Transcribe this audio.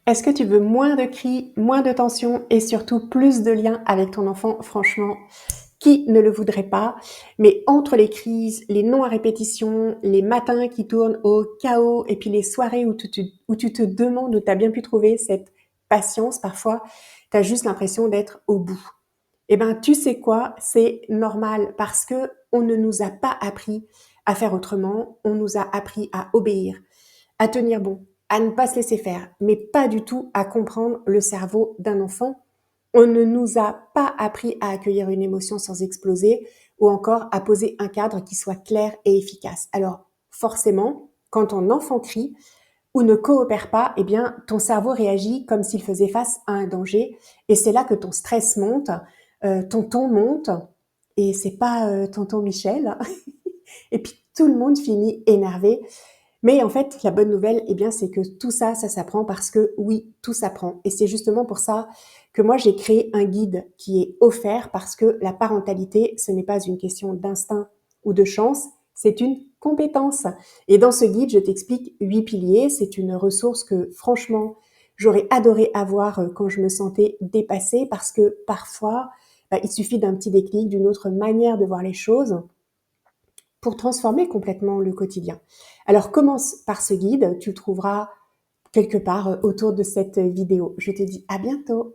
Est-ce que tu veux moins de cris, moins de tension et surtout plus de liens avec ton enfant? Franchement, qui ne le voudrait pas? Mais entre les crises, les noms à répétition, les matins qui tournent au chaos et puis les soirées où tu te demandes où tu as bien pu trouver cette patience, parfois, tu as juste l'impression d'être au bout. Eh ben, tu sais quoi? C'est normal parce que on ne nous a pas appris à faire autrement, on nous a appris à obéir, à tenir bon, à ne pas se laisser faire, mais pas du tout à comprendre le cerveau d'un enfant. On ne nous a pas appris à accueillir une émotion sans exploser ou encore à poser un cadre qui soit clair et efficace. Alors, forcément, quand ton enfant crie ou ne coopère pas, eh bien, ton cerveau réagit comme s'il faisait face à un danger et c'est là que ton stress monte, ton ton monte et c'est pas tonton Michel. Et puis tout le monde finit énervé, mais en fait, la bonne nouvelle, eh bien, c'est que tout ça, ça s'apprend parce que oui, tout s'apprend. Et c'est justement pour ça que moi, j'ai créé un guide qui est offert parce que la parentalité, ce n'est pas une question d'instinct ou de chance, c'est une compétence. Et dans ce guide, je t'explique 8 piliers. C'est une ressource que, franchement, j'aurais adoré avoir quand je me sentais dépassée parce que parfois, bah, il suffit d'un petit déclic, d'une autre manière de voir les choses pour transformer complètement le quotidien. Alors commence par ce guide, tu le trouveras quelque part autour de cette vidéo. Je te dis à bientôt.